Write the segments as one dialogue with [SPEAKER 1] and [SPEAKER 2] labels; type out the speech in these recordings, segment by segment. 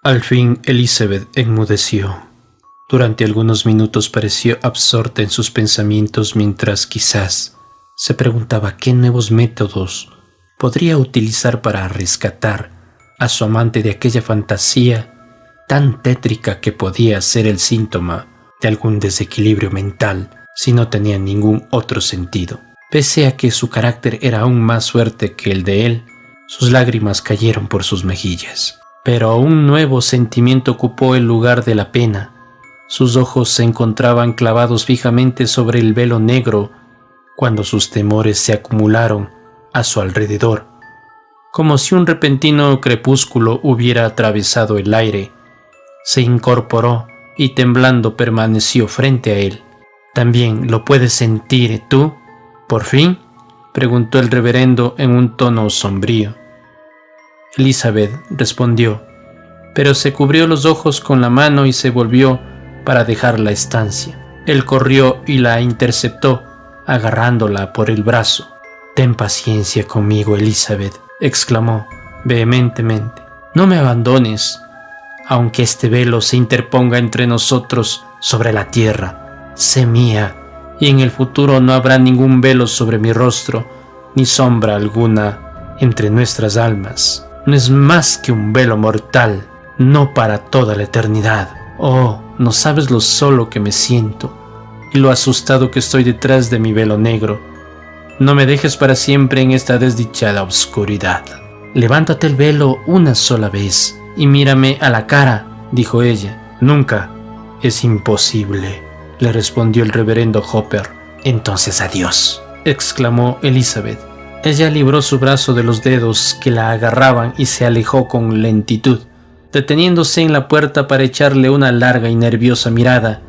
[SPEAKER 1] Al fin Elizabeth enmudeció. Durante algunos minutos pareció absorta en sus pensamientos mientras quizás se preguntaba qué nuevos métodos podría utilizar para rescatar a su amante de aquella fantasía tan tétrica que podía ser el síntoma de algún desequilibrio mental si no tenía ningún otro sentido. Pese a que su carácter era aún más fuerte que el de él, sus lágrimas cayeron por sus mejillas. Pero un nuevo sentimiento ocupó el lugar de la pena. Sus ojos se encontraban clavados fijamente sobre el velo negro cuando sus temores se acumularon a su alrededor, como si un repentino crepúsculo hubiera atravesado el aire. Se incorporó y temblando permaneció frente a él. «¿También lo puedes sentir tú, por fin?», preguntó el reverendo en un tono sombrío. Elizabeth respondió, pero se cubrió los ojos con la mano y se volvió para dejar la estancia. Él corrió y la interceptó, agarrándola por el brazo. «Ten paciencia conmigo, Elizabeth», exclamó vehementemente. «No me abandones, aunque este velo se interponga entre nosotros sobre la tierra. Sé mía, y en el futuro no habrá ningún velo sobre mi rostro, ni sombra alguna entre nuestras almas. No es más que un velo mortal, no para toda la eternidad. Oh, no sabes lo solo que me siento y lo asustado que estoy detrás de mi velo negro. No me dejes para siempre en esta desdichada oscuridad. Levántate el velo una sola vez y mírame a la cara», dijo ella. «Nunca». «Es imposible», le respondió el reverendo Hopper. «Entonces adiós», exclamó Elizabeth. Ella libró su brazo de los dedos que la agarraban y se alejó con lentitud, deteniéndose en la puerta para echarle una larga y nerviosa mirada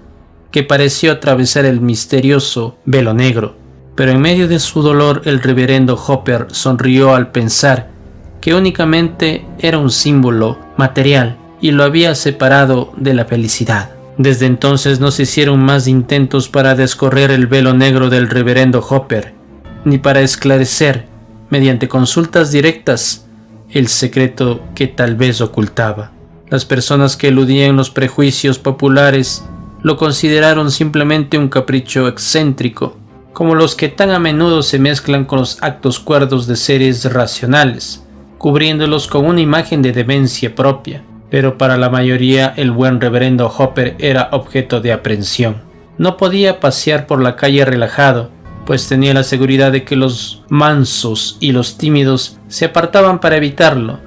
[SPEAKER 1] que pareció atravesar el misterioso velo negro. Pero en medio de su dolor el reverendo Hopper sonrió al pensar que únicamente era un símbolo material y lo había separado de la felicidad. Desde entonces no se hicieron más intentos para descorrer el velo negro del reverendo Hopper, ni para esclarecer, mediante consultas directas, el secreto que tal vez ocultaba. Las personas que eludían los prejuicios populares lo consideraron simplemente un capricho excéntrico, como los que tan a menudo se mezclan con los actos cuerdos de seres racionales, cubriéndolos con una imagen de demencia propia. Pero para la mayoría el buen reverendo Hopper era objeto de aprensión. No podía pasear por la calle relajado, pues tenía la seguridad de que los mansos y los tímidos se apartaban para evitarlo,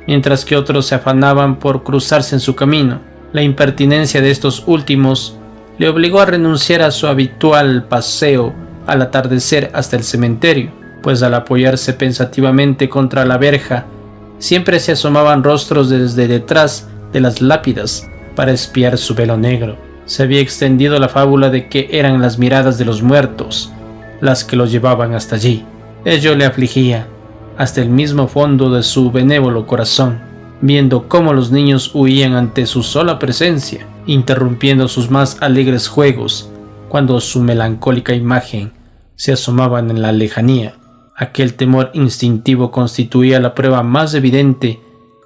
[SPEAKER 1] mientras que otros se afanaban por cruzarse en su camino. La impertinencia de estos últimos le obligó a renunciar a su habitual paseo al atardecer hasta el cementerio, pues al apoyarse pensativamente contra la verja, siempre se asomaban rostros desde detrás de las lápidas para espiar su velo negro. Se había extendido la fábula de que eran las miradas de los muertos las que lo llevaban hasta allí. Ello le afligía hasta el mismo fondo de su benévolo corazón, viendo cómo los niños huían ante su sola presencia, interrumpiendo sus más alegres juegos cuando su melancólica imagen se asomaba en la lejanía. Aquel temor instintivo constituía la prueba más evidente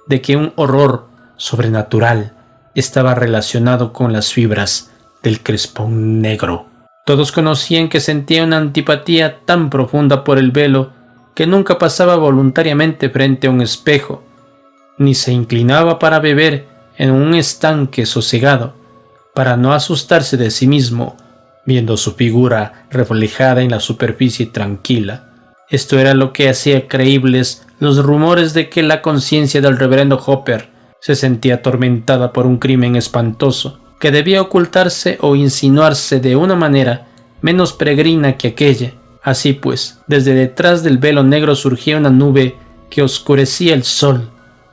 [SPEAKER 1] de que un horror sobrenatural estaba relacionado con las fibras del crespón negro. Todos conocían que sentía una antipatía tan profunda por el velo que nunca pasaba voluntariamente frente a un espejo, ni se inclinaba para beber en un estanque sosegado, para no asustarse de sí mismo, viendo su figura reflejada en la superficie tranquila. Esto era lo que hacía creíbles los rumores de que la conciencia del reverendo Hopper se sentía atormentada por un crimen espantoso, que debía ocultarse o insinuarse de una manera menos peregrina que aquella. Así pues, desde detrás del velo negro surgía una nube que oscurecía el sol,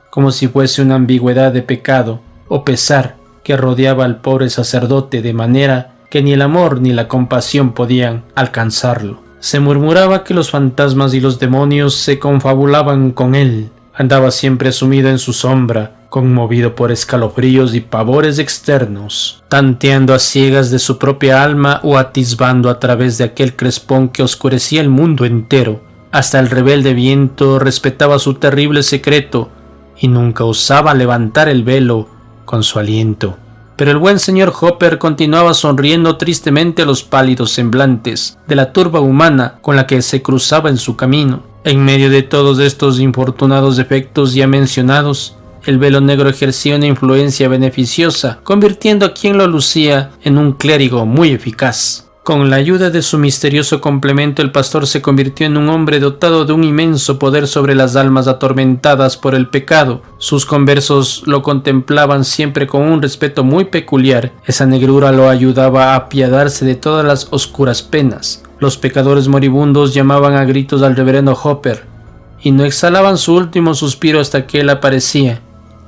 [SPEAKER 1] como si fuese una ambigüedad de pecado o pesar que rodeaba al pobre sacerdote de manera que ni el amor ni la compasión podían alcanzarlo. Se murmuraba que los fantasmas y los demonios se confabulaban con él. Andaba siempre sumido en su sombra, conmovido por escalofríos y pavores externos, tanteando a ciegas de su propia alma o atisbando a través de aquel crespón que oscurecía el mundo entero. Hasta el rebelde viento respetaba su terrible secreto y nunca osaba levantar el velo con su aliento. Pero el buen señor Hopper continuaba sonriendo tristemente a los pálidos semblantes de la turba humana con la que se cruzaba en su camino. En medio de todos estos infortunados defectos ya mencionados, el velo negro ejercía una influencia beneficiosa, convirtiendo a quien lo lucía en un clérigo muy eficaz. Con la ayuda de su misterioso complemento, el pastor se convirtió en un hombre dotado de un inmenso poder sobre las almas atormentadas por el pecado. Sus conversos lo contemplaban siempre con un respeto muy peculiar. Esa negrura lo ayudaba a apiadarse de todas las oscuras penas. Los pecadores moribundos llamaban a gritos al reverendo Hopper, y no exhalaban su último suspiro hasta que él aparecía,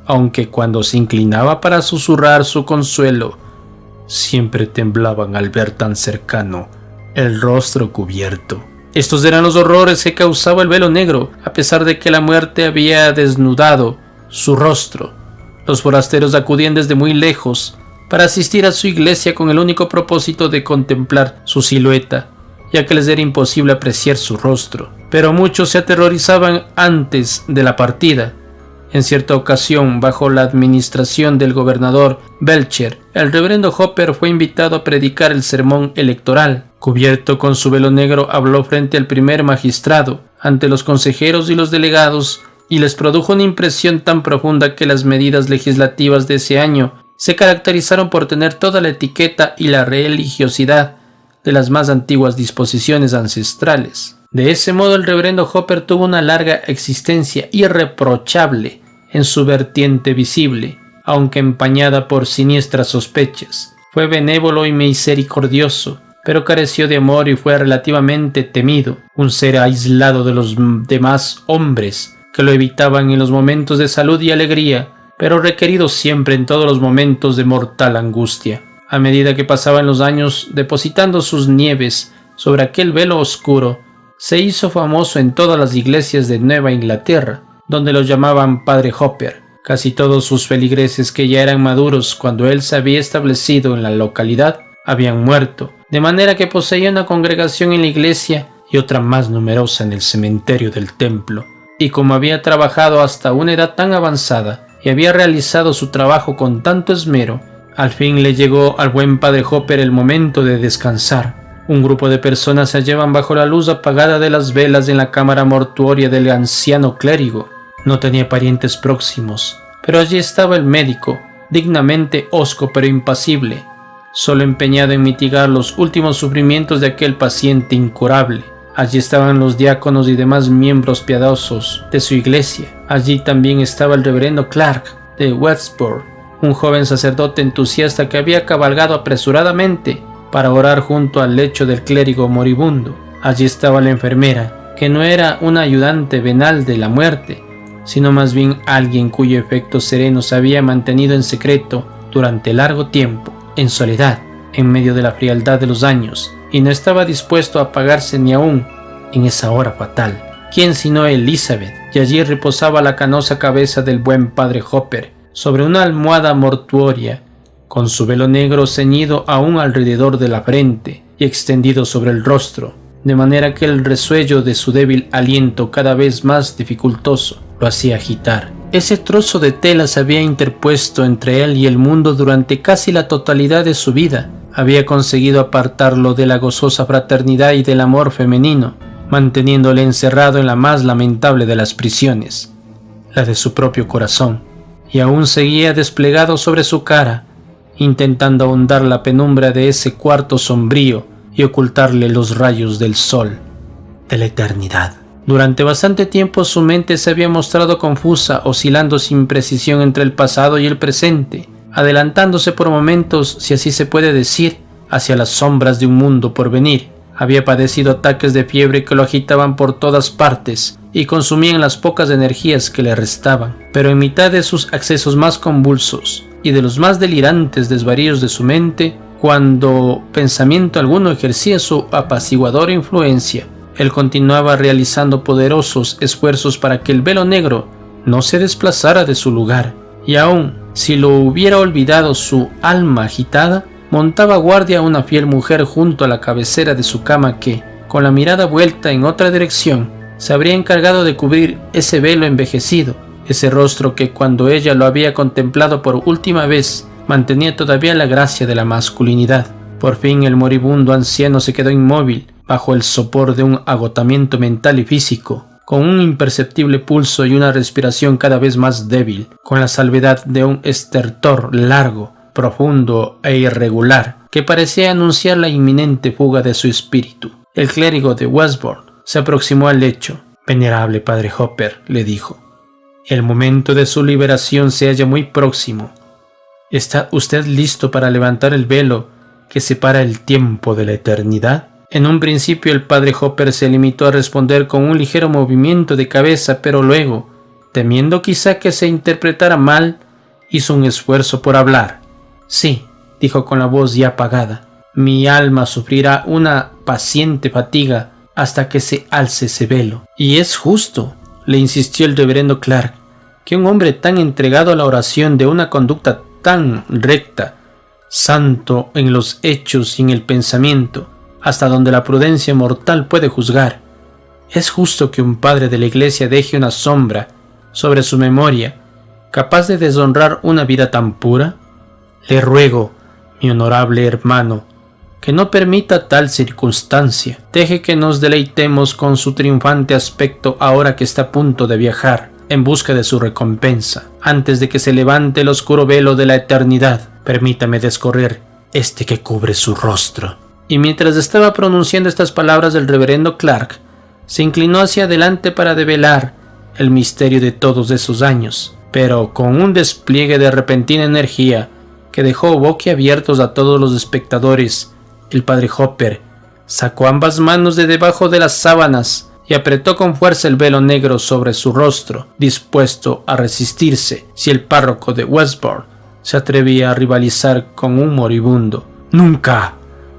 [SPEAKER 1] aunque cuando se inclinaba para susurrar su consuelo, siempre temblaban al ver tan cercano el rostro cubierto. Estos eran los horrores que causaba el velo negro, a pesar de que la muerte había desnudado su rostro. Los forasteros acudían desde muy lejos para asistir a su iglesia con el único propósito de contemplar su silueta, ya que les era imposible apreciar su rostro. Pero muchos se aterrorizaban antes de la partida. En cierta ocasión, bajo la administración del gobernador Belcher, el reverendo Hopper fue invitado a predicar el sermón electoral. Cubierto con su velo negro, habló frente al primer magistrado, ante los consejeros y los delegados, y les produjo una impresión tan profunda que las medidas legislativas de ese año se caracterizaron por tener toda la etiqueta y la religiosidad de las más antiguas disposiciones ancestrales. De ese modo, el reverendo Hopper tuvo una larga existencia irreprochable en su vertiente visible, aunque empañada por siniestras sospechas. Fue benévolo y misericordioso, pero careció de amor y fue relativamente temido, un ser aislado de los demás hombres que lo evitaban en los momentos de salud y alegría, pero requerido siempre en todos los momentos de mortal angustia. A medida que pasaban los años, depositando sus nieves sobre aquel velo oscuro, se hizo famoso en todas las iglesias de Nueva Inglaterra, donde lo llamaban Padre Hopper. Casi todos sus feligreses, que ya eran maduros cuando él se había establecido en la localidad, habían muerto, de manera que poseía una congregación en la iglesia y otra más numerosa en el cementerio del templo. Y como había trabajado hasta una edad tan avanzada y había realizado su trabajo con tanto esmero, al fin le llegó al buen Padre Hopper el momento de descansar. Un grupo de personas se hallaban bajo la luz apagada de las velas en la cámara mortuoria del anciano clérigo. No tenía parientes próximos, pero allí estaba el médico, dignamente hosco pero impasible, solo empeñado en mitigar los últimos sufrimientos de aquel paciente incurable. Allí estaban los diáconos y demás miembros piadosos de su iglesia. Allí también estaba el reverendo Clark de Westborough, un joven sacerdote entusiasta que había cabalgado apresuradamente para orar junto al lecho del clérigo moribundo. Allí estaba la enfermera, que no era una ayudante venal de la muerte, sino más bien alguien cuyo efecto sereno se había mantenido en secreto durante largo tiempo, en soledad, en medio de la frialdad de los años, y no estaba dispuesto a apagarse ni aún en esa hora fatal. ¿Quién sino Elizabeth? Y allí reposaba la canosa cabeza del buen Padre Hopper, sobre una almohada mortuoria, con su velo negro ceñido aún alrededor de la frente y extendido sobre el rostro, de manera que el resuello de su débil aliento, cada vez más dificultoso, lo hacía agitar. Ese trozo de tela se había interpuesto entre él y el mundo durante casi la totalidad de su vida. Había conseguido apartarlo de la gozosa fraternidad y del amor femenino, manteniéndole encerrado en la más lamentable de las prisiones, la de su propio corazón, y aún seguía desplegado sobre su cara, intentando ahondar la penumbra de ese cuarto sombrío y ocultarle los rayos del sol de la eternidad. Durante bastante tiempo su mente se había mostrado confusa, oscilando sin precisión entre el pasado y el presente, adelantándose por momentos, si así se puede decir, hacia las sombras de un mundo por venir. Había padecido ataques de fiebre que lo agitaban por todas partes y consumían las pocas energías que le restaban, pero en mitad de sus accesos más convulsos y de los más delirantes desvaríos de su mente, cuando pensamiento alguno ejercía su apaciguadora influencia, él continuaba realizando poderosos esfuerzos para que el velo negro no se desplazara de su lugar, y aun si lo hubiera olvidado su alma agitada, montaba guardia a una fiel mujer junto a la cabecera de su cama que, con la mirada vuelta en otra dirección, se habría encargado de cubrir ese velo envejecido, ese rostro que cuando ella lo había contemplado por última vez mantenía todavía la gracia de la masculinidad. Por fin el moribundo anciano se quedó inmóvil bajo el sopor de un agotamiento mental y físico, con un imperceptible pulso y una respiración cada vez más débil, con la salvedad de un estertor largo, profundo e irregular, que parecía anunciar la inminente fuga de su espíritu. El clérigo de Westbourne se aproximó al lecho. «Venerable padre Hopper», le dijo, «el momento de su liberación se halla muy próximo. ¿Está usted listo para levantar el velo que separa el tiempo de la eternidad?» En un principio el padre Hopper se limitó a responder con un ligero movimiento de cabeza, pero luego, temiendo quizá que se interpretara mal, hizo un esfuerzo por hablar. «Sí», dijo con la voz ya apagada, «mi alma sufrirá una paciente fatiga hasta que se alce ese velo». «Y es justo», le insistió el reverendo Clark, «que un hombre tan entregado a la oración, de una conducta tan recta, santo en los hechos y en el pensamiento, hasta donde la prudencia mortal puede juzgar, es justo que un padre de la iglesia deje una sombra sobre su memoria, capaz de deshonrar una vida tan pura. Le ruego, mi honorable hermano, que no permita tal circunstancia. Deje que nos deleitemos con su triunfante aspecto ahora que está a punto de viajar en busca de su recompensa, antes de que se levante el oscuro velo de la eternidad. Permítame descorrer este que cubre su rostro». Y mientras estaba pronunciando estas palabras, el reverendo Clark se inclinó hacia adelante para develar el misterio de todos esos años, pero con un despliegue de repentina energía que dejó boquiabiertos a todos los espectadores, el padre Hopper sacó ambas manos de debajo de las sábanas y apretó con fuerza el velo negro sobre su rostro, dispuesto a resistirse si el párroco de Westbourne se atrevía a rivalizar con un moribundo. «¡Nunca!»,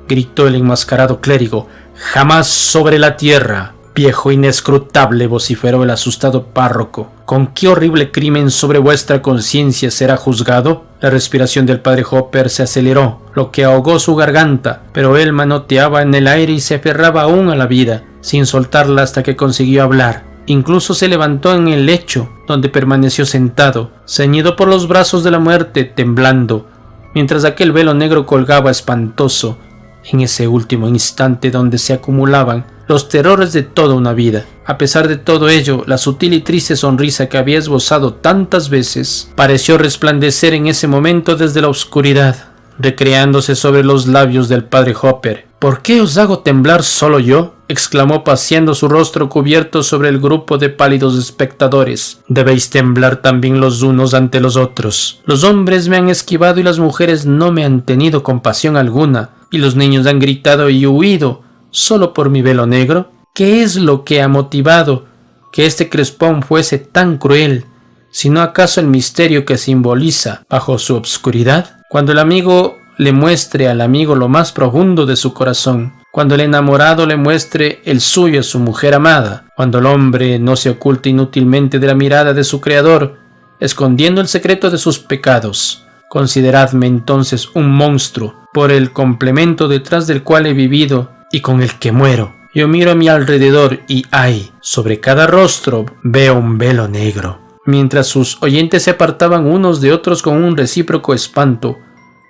[SPEAKER 1] gritó el enmascarado clérigo, «jamás sobre la tierra». «Viejo inescrutable», vociferó el asustado párroco, «¿con qué horrible crimen sobre vuestra conciencia será juzgado?». La respiración del padre Hopper se aceleró, lo que ahogó su garganta, pero él manoteaba en el aire y se aferraba aún a la vida, sin soltarla hasta que consiguió hablar. Incluso se levantó en el lecho, donde permaneció sentado, ceñido por los brazos de la muerte, temblando, mientras aquel velo negro colgaba espantoso, en ese último instante donde se acumulaban los terrores de toda una vida. A pesar de todo ello, la sutil y triste sonrisa que había esbozado tantas veces pareció resplandecer en ese momento desde la oscuridad, recreándose sobre los labios del padre Hopper. «¿Por qué os hago temblar solo yo?», exclamó paseando su rostro cubierto sobre el grupo de pálidos espectadores. «Debéis temblar también los unos ante los otros. Los hombres me han esquivado y las mujeres no me han tenido compasión alguna, y los niños han gritado y huido solo por mi velo negro. ¿Qué es lo que ha motivado que este crespón fuese tan cruel, sino acaso el misterio que simboliza bajo su obscuridad? Cuando el amigo le muestre al amigo lo más profundo de su corazón, cuando el enamorado le muestre el suyo a su mujer amada, cuando el hombre no se oculte inútilmente de la mirada de su creador, escondiendo el secreto de sus pecados, consideradme entonces un monstruo, por el complemento detrás del cual he vivido y con el que muero. Yo miro a mi alrededor y ¡ay!, sobre cada rostro veo un velo negro». Mientras sus oyentes se apartaban unos de otros con un recíproco espanto,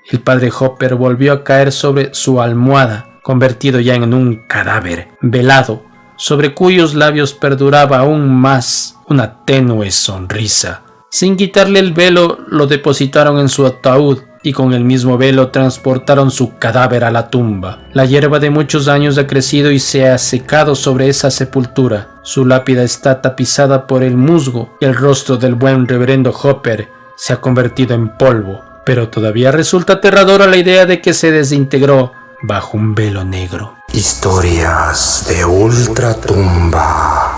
[SPEAKER 1] el padre Hopper volvió a caer sobre su almohada, convertido ya en un cadáver velado, sobre cuyos labios perduraba aún más una tenue sonrisa. Sin quitarle el velo, lo depositaron en su ataúd y con el mismo velo transportaron su cadáver a la tumba. La hierba de muchos años ha crecido y se ha secado sobre esa sepultura. Su lápida está tapizada por el musgo y el rostro del buen reverendo Hopper se ha convertido en polvo, pero todavía resulta aterradora la idea de que se desintegró bajo un velo negro.
[SPEAKER 2] Historias de Ultratumba.